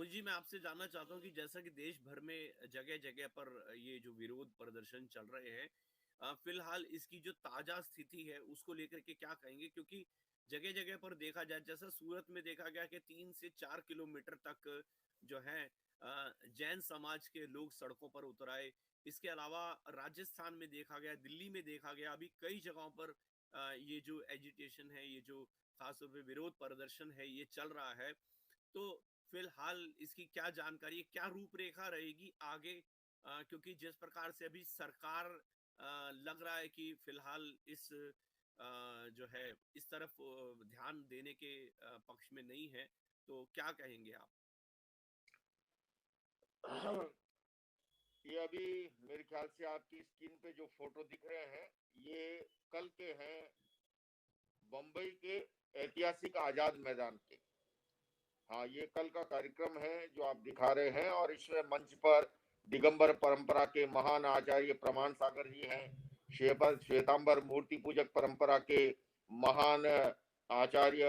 मुझे मैं आपसे जानना चाहता हूँ कि जैसा कि देश भर में जगह-जगह पर ये जो विरोध प्रदर्शन चल रहे हैं, फिलहाल इसकी जो ताजा स्थिति है उसको लेकर के क्या कहेंगे? क्योंकि जगह-जगह पर देखा जाए, जैसा सूरत में देखा गया कि 3 से 4 किलोमीटर तक जो है जैन समाज के लोग सड़कों पर उतर आए। इसके अलावा राजस्थान में देखा गया, दिल्ली में देखा गया, अभी कई जगहों पर ये जो एजिटेशन है, ये जो खास तौर पे विरोध प्रदर्शन है, ये चल रहा है। तो फिलहाल इसकी क्या जानकारी है, क्या रूपरेखा रहेगी आगे? क्योंकि जिस प्रकार से अभी सरकार लग रहा है कि फिलहाल इस जो है इस तरफ ध्यान देने के पक्ष में नहीं है, तो क्या कहेंगे आप? ये अभी मेरे ख्याल से आपकी स्क्रीन पे जो फोटो दिख रहे हैं, ये कल के हैं, बम्बई के ऐतिहासिक आजाद मैदान के। हाँ, ये कल का कार्यक्रम है जो आप दिखा रहे हैं, और इसमें मंच पर दिगंबर परंपरा के महान आचार्य प्रमाण सागर जी हैं। श्वेतांबर मूर्ति पूजक परंपरा के महान आचार्य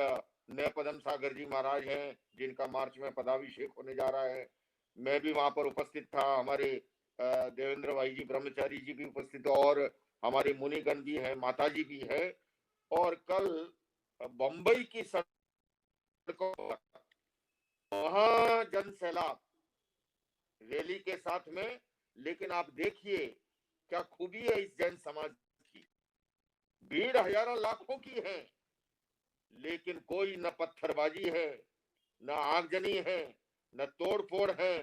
नयपदम सागर जी महाराज हैं, जिनका मार्च में पदाभिषेक होने जा रहा है। मैं भी वहां पर उपस्थित था, हमारे देवेंद्र भाई जी ब्रह्मचारी जी भी उपस्थित, और हमारे मुनिगण भी हैं, माता जी भी है। और कल बम्बई की सड़कों पर वहां जन सैलाब रैली के साथ में। लेकिन आप देखिए क्या खूबी है इस जैन समाज की। भीड़ हजारों लाखों की है, लेकिन कोई न पत्थरबाजी है, न आगजनी है, न तोड़फोड़ है,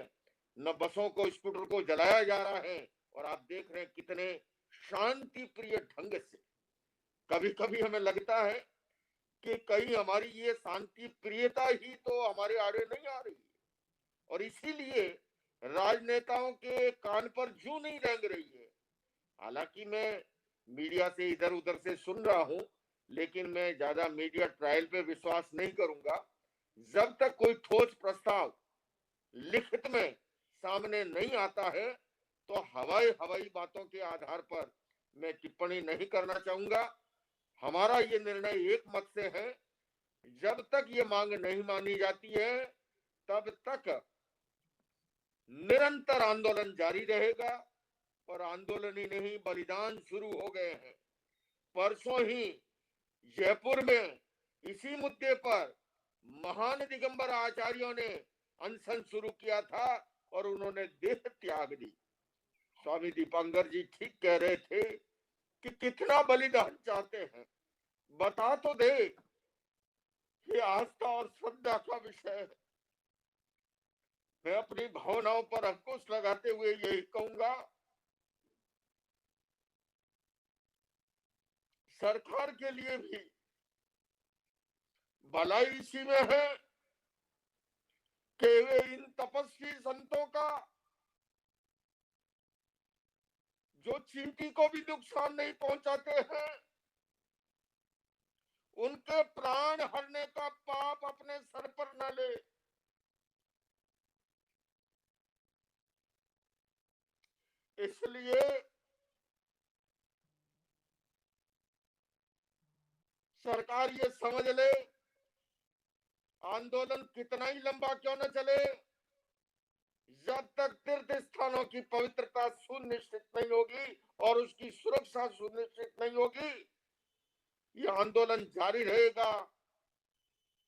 न बसों को स्कूटर को जलाया जा रहा है। और आप देख रहे हैं कितने शांति प्रिय ढंग से। कभी कभी हमें लगता है कि कहीं हमारी ये शांति प्रियता ही तो हमारे आड़े नहीं आ रही है, और इसीलिए राजनेताओं के कान पर जूं नहीं रेंग रही है। हालांकि मैं मीडिया से इधर उधर से सुन रहा हूं, लेकिन मैं ज्यादा मीडिया ट्रायल पे विश्वास नहीं करूंगा। जब तक कोई ठोस प्रस्ताव लिखित में सामने नहीं आता है, तो हवाई हवाई बातों के आधार पर मैं टिप्पणी नहीं करना चाहूंगा। हमारा ये निर्णय एक मत से है, जब तक ये मांग नहीं मानी जाती है, तब तक निरंतर आंदोलन जारी रहेगा। और आंदोलन ही नहीं, बलिदान शुरू हो गए हैं। परसों ही जयपुर में इसी मुद्दे पर महान दिगंबर आचार्यों ने अनशन शुरू किया था, और उन्होंने देह त्याग दी। स्वामी दीपांकर जी ठीक कह रहे थे कि कितना बलिदान चाहते हैं, बता तो दे। ये आस्था और श्रद्धा का विषय है। मैं अपनी भावनाओं पर अंकुश लगाते हुए यही कहूंगा, सरकार के लिए भी भलाई इसी में है कि वे इन तपस्वी संतों का, जो चींटी को भी नुकसान नहीं पहुंचाते हैं, उनके प्राण हरने का पाप अपने सर पर न ले। इसलिए सरकार ये समझ ले, आंदोलन कितना ही लंबा क्यों न चले, जब तक तीर्थ स्थानों की पवित्रता सुनिश्चित नहीं होगी और उसकी सुरक्षा सुनिश्चित नहीं होगी, ये आंदोलन जारी रहेगा।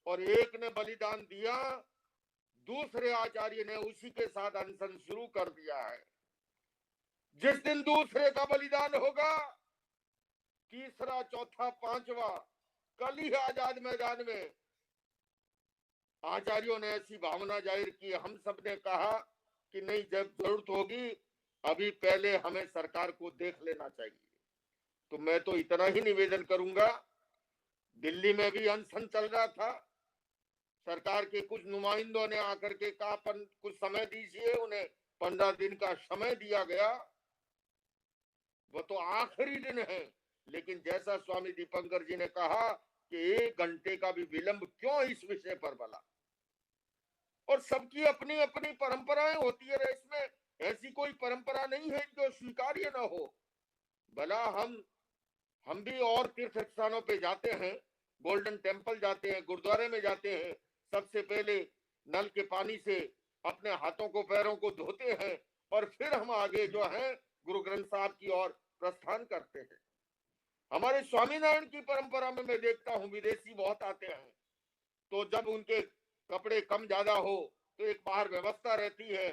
और एक ने बलिदान दिया, दूसरे आचार्य ने उसी के साथ अनशन शुरू कर दिया है। जिस दिन दूसरे का बलिदान होगा, तीसरा चौथा पांचवा, कल ही आजाद मैदान में आचार्यों ने ऐसी भावना जाहिर की। हम सब ने कहा कि नहीं, जब जरूरत होगी, अभी पहले हमें सरकार को देख लेना चाहिए। तो मैं तो इतना ही निवेदन करूंगा, दिल्ली में भी अनशन चल रहा था, सरकार के कुछ नुमाइंदों ने आकर के कहा कुछ समय दीजिए, उन्हें 15 दिन का समय दिया गया। वो तो आखिरी दिन है, लेकिन जैसा स्वामी दीपंकर जी ने कहा कि 1 घंटे का भी विलंब क्यों इस विषय पर भला। और सबकी अपनी अपनी परंपराएं होती है, इसमें ऐसी कोई परंपरा नहीं है जो स्वीकार्य न हो। भला हम भी और तीर्थ स्थानों पे जाते हैं, गोल्डन टेम्पल जाते हैं, गुरुद्वारे में जाते हैं, सबसे पहले नल के पानी से अपने हाथों को पैरों को धोते हैं और फिर हम आगे जो है गुरु ग्रंथ साहब की ओर प्रस्थान करते हैं। हमारे स्वामीनारायण की परंपरा में मैं देखता हूँ विदेशी बहुत आते हैं, तो जब उनके कपड़े कम ज्यादा हो तो एक बाहर व्यवस्था रहती है,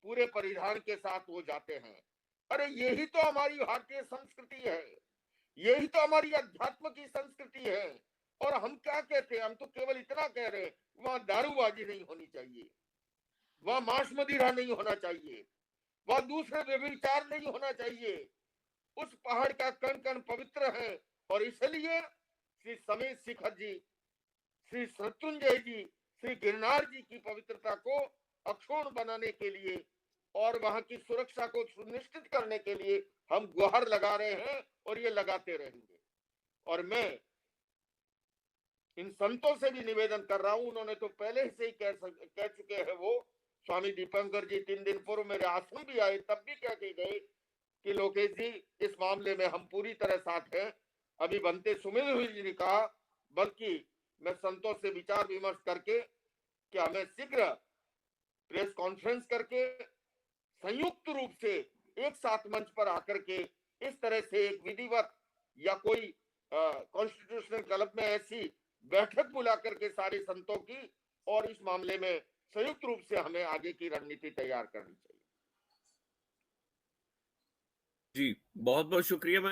पूरे परिधान के साथ वो जाते हैं। अरे यही तो हमारी भारतीय संस्कृति है, यही तो हमारी अध्यात्म की संस्कृति है। और हम क्या कहते हैं, हम तो केवल इतना कह रहे हैं वहां दारूबाजी नहीं होनी चाहिए, वहां मांस मदिरा नहीं होना चाहिए, वहां दूसरे व्यभिचार नहीं होना चाहिए। उस पहाड़ का कण कण पवित्र है और इसलिए श्री समेत शिखर जी, श्री शत्रुंजय जी, श्री गिरनार जी की पवित्रता को अक्षुण्ण बनाने के लिए और वहां की सुरक्षा को सुनिश्चित करने के लिए हम गुहार लगा रहे हैं और ये लगाते रहेंगे। और मैं इन संतों से भी निवेदन कर रहा हूं, उन्होंने तो पहले से ही कह चुके हैं, वो स्वामी दीपंकर जी 3 दिन पूर्व मेरे आश्रम भी आए, तब भी कह के गए कि लोकेश जी इस मामले में हम पूरी तरह साथ हैं। अभी बनते सुमिल जी ने कहा, बल्कि मैं संतों से विचार विमर्श करके कि हमें शीघ्र प्रेस कॉन्फ्रेंस करके संयुक्त रूप से एक साथ मंच पर आकर के इस तरह से एक विधिवत या कोई कॉन्स्टिट्यूशनल क्लब में ऐसी बैठक बुला करके सारे संतों की और इस मामले में संयुक्त रूप से हमें आगे की रणनीति तैयार करनी चाहिए। जी, बहुत बहुत शुक्रिया। मैं